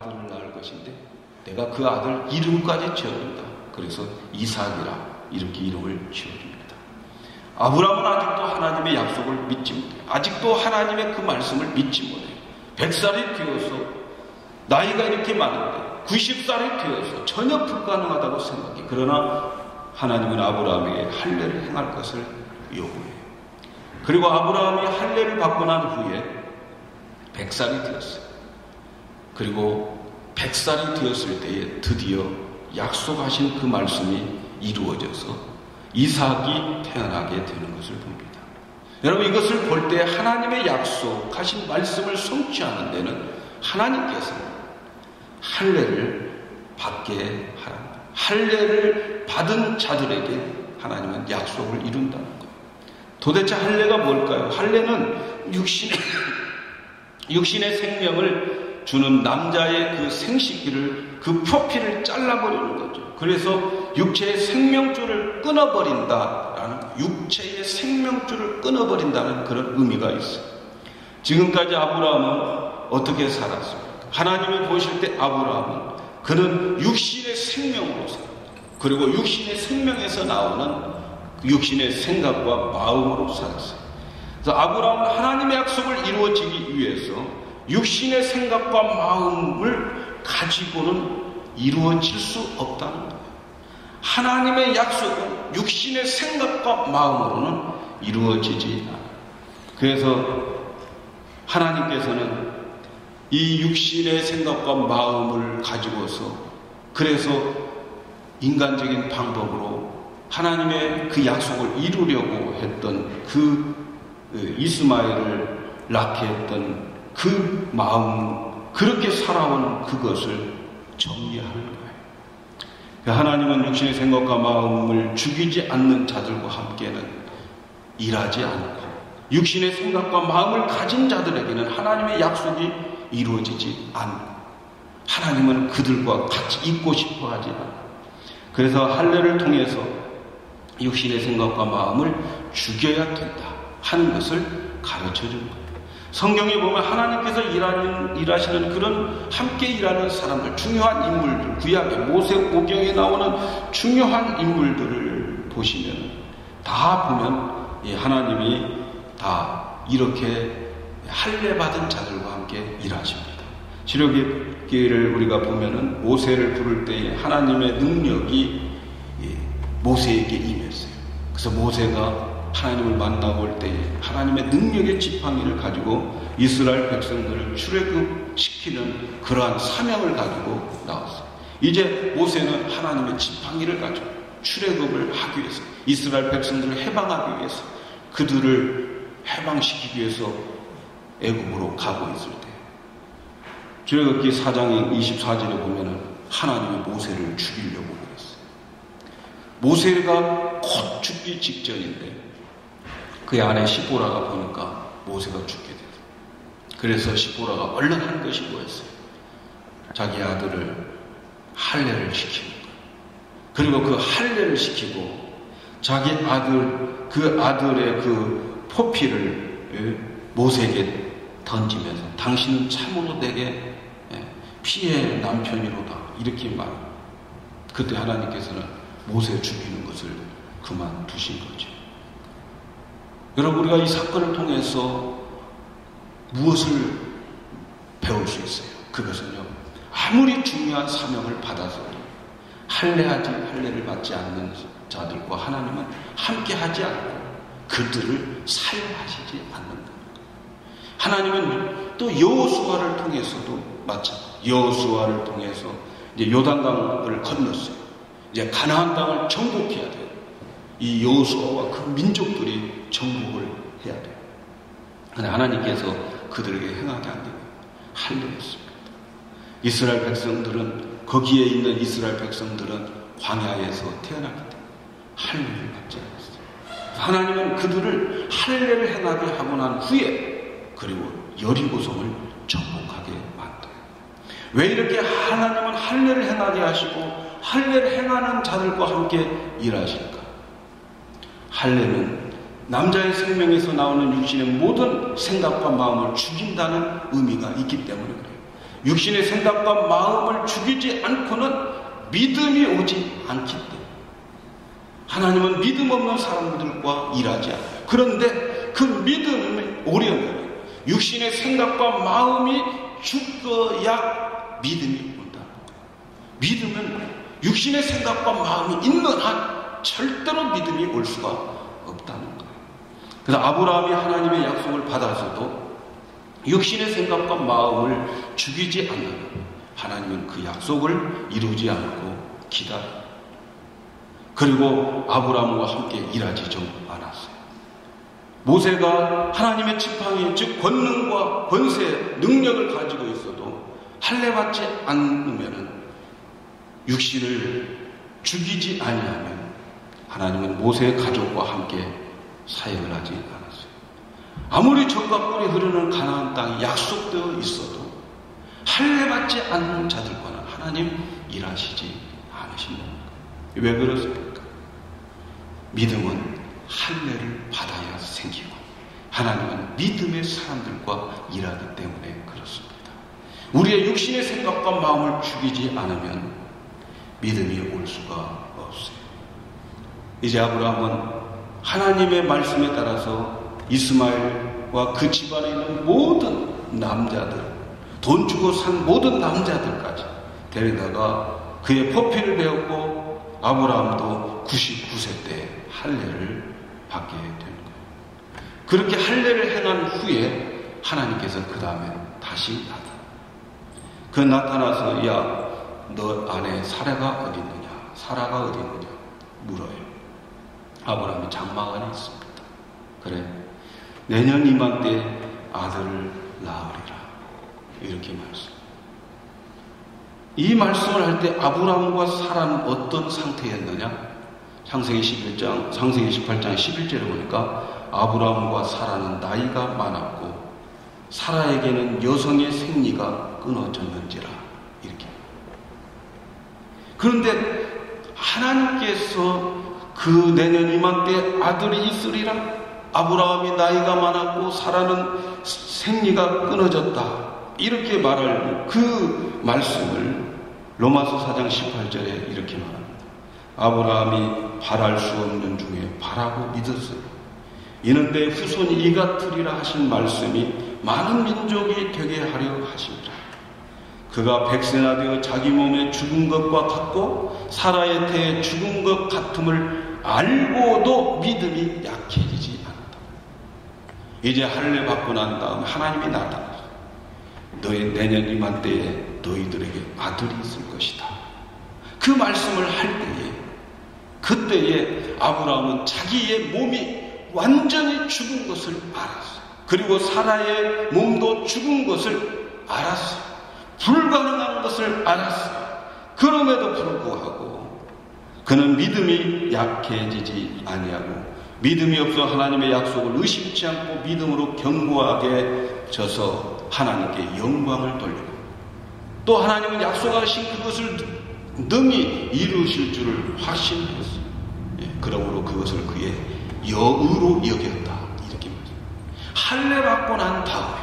아들을 낳을 것인데 내가 그 아들 이름까지 지어준다. 그래서 이삭이라 이렇게 이름을 지어줍니다. 아브라함은 아직도 하나님의 약속을 믿지 못해요. 아직도 하나님의 그 말씀을 믿지 못해요. 100살이 되어서 나이가 이렇게 많은데 90살이 되어서 전혀 불가능하다고 생각해. 그러나 하나님은 아브라함에게 할례를 행할 것을 요구해요. 그리고 아브라함이 할례를 받고 난 후에 100살이 되었어요. 그리고 100살이 되었을 때에 드디어 약속하신 그 말씀이 이루어져서 이삭이 태어나게 되는 것을 봅니다. 여러분, 이것을 볼 때 하나님의 약속하신 말씀을 성취하는 데는 하나님께서 할례를 받게 하라. 할례를 받은 자들에게 하나님은 약속을 이룬다는 거예요. 도대체 할례가 뭘까요? 할례는 육신의 생명을 주는 남자의 그 생식기를, 그 표피를 잘라버리는 거죠. 그래서 육체의 생명줄을 끊어버린다라는, 육체의 생명줄을 끊어버린다는 그런 의미가 있어요. 지금까지 아브라함은 어떻게 살았습니까? 하나님이 보실 때 아브라함은 그는 육신의 생명으로 살았다. 그리고 육신의 생명에서 나오는 육신의 생각과 마음으로 살았어요. 그래서 아브라함은 하나님의 약속을 이루어지기 위해서 육신의 생각과 마음을 가지고는 이루어질 수 없다는 거예요. 하나님의 약속은 육신의 생각과 마음으로는 이루어지지 않아요. 그래서 하나님께서는 이 육신의 생각과 마음을 가지고서, 그래서 인간적인 방법으로 하나님의 그 약속을 이루려고 했던 그 이스마엘을 낳게 했던 그 마음, 그렇게 살아온 그것을 정리하는 거예요. 하나님은 육신의 생각과 마음을 죽이지 않는 자들과 함께는 일하지 않고, 육신의 생각과 마음을 가진 자들에게는 하나님의 약속이 이루어지지 않고, 하나님은 그들과 같이 있고 싶어 하지 않고, 그래서 할례를 통해서 육신의 생각과 마음을 죽여야 된다 하는 것을 가르쳐 준 거예요. 성경에 보면 하나님께서 일하시는 그런 함께 일하는 사람들, 중요한 인물들, 구약의 모세오경에 나오는 중요한 인물들을 보시면 다 보면 하나님이 다 이렇게 할례 받은 자들과 함께 일하십니다. 출애굽기를 우리가 보면은 모세를 부를 때에 하나님의 능력이 모세에게 임했어요. 그래서 모세가 하나님을 만나고 올 때에 하나님의 능력의 지팡이를 가지고 이스라엘 백성들을 출애굽시키는 그러한 사명을 가지고 나왔어요. 이제 모세는 하나님의 지팡이를 가지고 출애굽을 하기 위해서, 이스라엘 백성들을 해방하기 위해서, 그들을 해방시키기 위해서 애굽으로 가고 있을 때, 출애굽기 4장 24절에 보면은 하나님이 모세를 죽이려고 그랬어요. 모세가 곧 죽기 직전인데 그의 아내 시보라가 보니까 모세가 죽게 됐어요. 그래서 시보라가 얼른 한 것이 뭐였어요? 자기 아들을 할례를 시키는 거예요. 그리고 그 할례를 시키고 자기 아들, 그 아들의 그 포피를 모세에게 던지면서 당신은 참으로 내게 피해 남편이로다 이렇게 말합니다. 그때 하나님께서는 모세 죽이는 것을 그만두신 거죠. 여러분, 우리가 이 사건을 통해서 무엇을 배울 수 있어요? 그것은요, 아무리 중요한 사명을 받아서 할례를 받지 않는 자들과 하나님은 함께하지 않고 그들을 사용하시지 않는다. 하나님은 또 여호수아를 통해서도 마찬가지. 여호수아를 통해서 이제 요단강을 건넜어요. 이제 가나안 땅을 정복해야 돼요. 이 여호수아와 그 민족들이 정복을 해야 돼요. 그런데 하나님께서 그들에게 행하게 안 되고 할례했습니다. 이스라엘 백성들은, 거기에 있는 이스라엘 백성들은 광야에서 태어났기 때문에 할례를 받지 않았어요. 하나님은 그들을 할례를 행하게 하고 난 후에 그리고 여리고성을 정복하게 만들어요. 왜 이렇게 하나님은 할례를 행하게 하시고 할례를 행하는 자들과 함께 일하실까? 할례는 남자의 생명에서 나오는 육신의 모든 생각과 마음을 죽인다는 의미가 있기 때문에 그래요. 육신의 생각과 마음을 죽이지 않고는 믿음이 오지 않기 때문에 하나님은 믿음 없는 사람들과 일하지 않아요. 그런데 그 믿음이 오려면 육신의 생각과 마음이 죽어야 믿음이 온다. 믿음은 육신의 생각과 마음이 있는 한 절대로 믿음이 올 수가 없다는 거예요. 그래서 아브라함이 하나님의 약속을 받아서도 육신의 생각과 마음을 죽이지 않는 하나님은 그 약속을 이루지 않고 기다립니다. 그리고 아브라함과 함께 일하지 좀 않았어요. 모세가 하나님의 지팡이 즉 권능과 권세 능력을 가지고 있어도 할례받지 않으면 육신을 죽이지 아니하면 하나님은 모세의 가족과 함께 사역을 하지 않았어요. 아무리 젖과 꿀이 흐르는 가나안 땅이 약속되어 있어도 할례받지 않는 자들과는 하나님 일하시지 않으십니다. 왜 그렇습니까? 믿음은 할례를 받아야 생기고 하나님은 믿음의 사람들과 일하기 때문에 그렇습니다. 우리의 육신의 생각과 마음을 죽이지 않으면 믿음이 올 수가 없어요. 이제 아브라함은 하나님의 말씀에 따라서 이스마엘과 그 집안에 있는 모든 남자들, 돈 주고 산 모든 남자들까지 데려다가 그의 포피를 배웠고 아브라함도 99세 때 할례를 받게 되는 거예요. 그렇게 할례를 행한 후에 하나님께서 그 다음에 다시 나타나서 야, 너 아내 사라가 어디 있느냐? 사라가 어디 있느냐? 물어요. 아브라함이 장막 안에 있습니다. 그래, 내년 이맘때 아들을 낳으리라. 이렇게 말씀. 이 말씀을 할 때 아브라함과 사라는 어떤 상태였느냐? 창세기 18장 11절에 보니까 아브라함과 사라는 나이가 많았고 사라에게는 여성의 생리가 끊어졌는지라. 이렇게. 그런데 하나님께서 그 내년 이맘때 아들이 있으리라. 아브라함이 나이가 많았고 사라는 생리가 끊어졌다. 이렇게 말할 그 말씀을 로마서 4장 18절에 이렇게 말합니다. 아브라함이 바랄 수 없는 중에 바라고 믿었어요. 이는 내 후손이 이 같으리라 하신 말씀이 많은 민족이 되게 하려 하심이라. 그가 100세나 되어 자기 몸에 죽은 것과 같고 사라의 태에 죽은 것 같음을 알고도 믿음이 약해지지 않았다. 이제 할례 받고 난 다음 하나님이 나타나서 너희 내년 이맘때에 너희들에게 아들이 있을 것이다. 그 말씀을 할 때에 그때에 아브라함은 자기의 몸이 완전히 죽은 것을 알았어요. 그리고 사라의 몸도 죽은 것을 알았어요. 불가능한 것을 알았어요. 그럼에도 불구하고 그는 믿음이 약해지지 아니하고 믿음이 없어 하나님의 약속을 의심치 않고 믿음으로 견고하게 져서 하나님께 영광을 돌리고 또 하나님은 약속하신 그것을 능히 이루실 줄을 확신했어요. 그러므로 그것을 그의 여의로 여겼다. 이렇게 말합니다. 할례 받고 난 다음에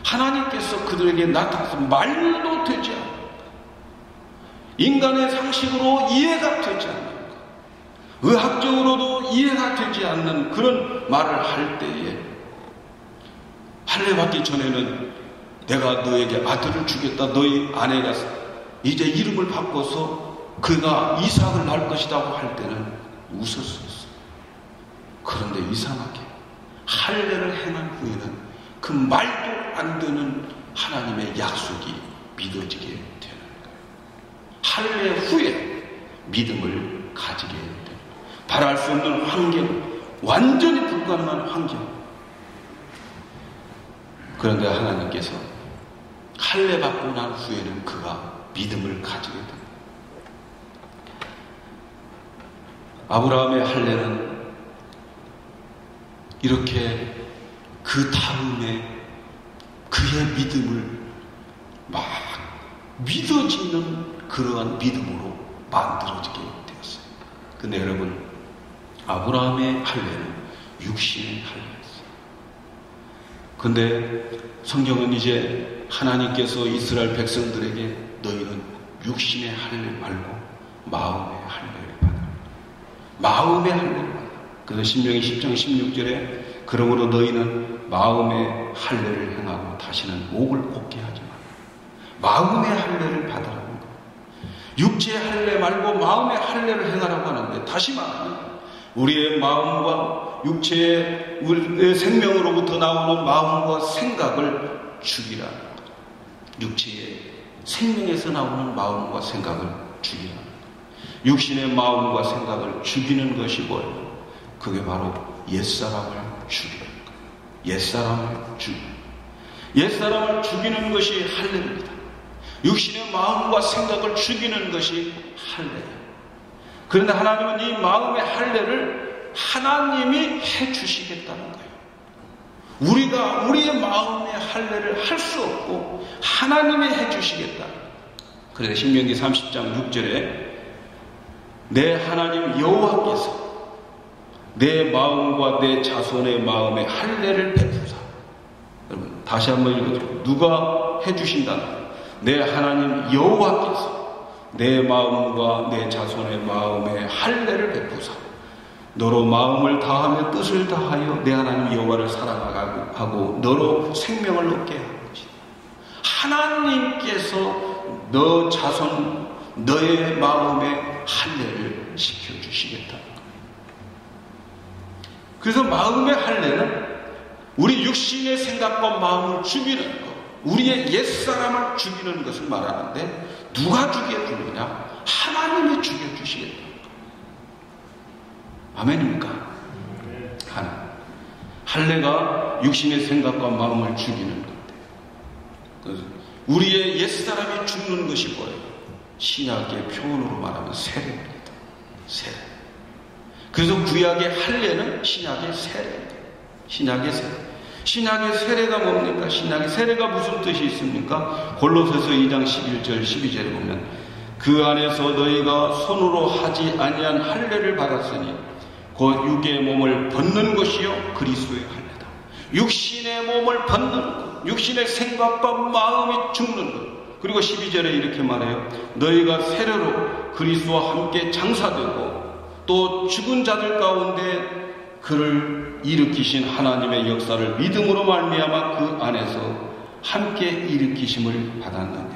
하나님께서 그들에게 나타나서 말도 되지 않는 인간의 상식으로 이해가 되지 않는 의학적으로도 이해가 되지 않는 그런 말을 할 때에 할례 받기 전에는 내가 너에게 아들을 주겠다. 너희 아내가 이제 이름을 바꿔서 그가 이삭을 낳을 것이라고 할 때는 웃었어요. 그런데 이상하게 할례를 행한 후에는 그 말도 안 되는 하나님의 약속이 믿어지게 되는 거예요. 할례 후에 믿음을 가지게 됩니다. 바랄 수 없는 환경, 완전히 불가능한 환경. 그런데 하나님께서 할례 받고 난 후에는 그가 믿음을 가지게 됩니다. 아브라함의 할례는 이렇게 그 다음에 그의 믿음을 막 믿어지는 그러한 믿음으로 만들어지게 되었어요. 근데 여러분, 아브라함의 할례는 육신의 할례였어요. 근데 성경은 이제 하나님께서 이스라엘 백성들에게 너희는 육신의 할례 말고 마음의 할례를 받아라. 마음의 할례를 받아라. 그래서 신명기 10장 16절에 그러므로 너희는 마음의 할례를 행하고 다시는 목을 곱게 하지 마라. 마음의 할례를 받아라는 거예요. 육체의 할례 말고 마음의 할례를 행하라고 하는데, 다시 말하면 우리의 마음과 육체의 우리의 생명으로부터 나오는 마음과 생각을 죽이라는 거예요. 육체의 생명에서 나오는 마음과 생각을 죽이라는 거예요. 육신의 마음과 생각을 죽이는 것이 뭐예요? 그게 바로 옛사람을 죽이는 거예요. 옛사람을 죽이는 거예요. 옛사람을 죽이는 것이 할례입니다. 육신의 마음과 생각을 죽이는 것이 할례예요. 그런데 하나님은 이 마음의 할례를 하나님이 해주시겠다는 거예요. 우리가 우리의 마음의 할례를 할 수 없고 하나님이 해주시겠다. 그래서 신명기 30장 6절에 내 하나님 여호와께서 내 마음과 내 자손의 마음에 할례를 베푸사. 여러분 다시 한번 읽어드려요. 누가 해주신다는 거예요? 내 하나님 여호와께서 내 마음과 내 자손의 마음에 할례를 베푸사. 너로 마음을 다하며 뜻을 다하여 내 하나님 여호와를 사랑하고 너로 생명을 얻게 하는 것이다. 하나님께서 너 자손 너의 마음에 할례를 시켜주시겠다. 그래서 마음의 할례는 우리 육신의 생각과 마음을 죽이는 것, 우리의 옛사람을 죽이는 것을 말하는데, 누가 죽여주느냐? 하나님이 죽여주시겠다. 아멘입니까? 하나님. 할례가 육신의 생각과 마음을 죽이는 건데, 우리의 옛사람이 죽는 것이 뭐예요? 신약의 표현으로 말하면 세례입니다. 세례. 그래서 구약의 할례는 신약의 세례입니다. 신약의 세례. 신약의 세례가 뭡니까? 신약의 세례가 무슨 뜻이 있습니까? 골로새서 2장 11절 12절에 보면 그 안에서 너희가 손으로 하지 아니한 할례를 받았으니 곧 육의 몸을 벗는 것이요 그리스도의 할례다. 육신의 몸을 벗는 것, 육신의 생각과 마음이 죽는 것. 그리고 12절에 이렇게 말해요. 너희가 세례로 그리스도와 함께 장사되고 또 죽은 자들 가운데 그를 일으키신 하나님의 역사를 믿음으로 말미암아 그 안에서 함께 일으키심을 받았느니라.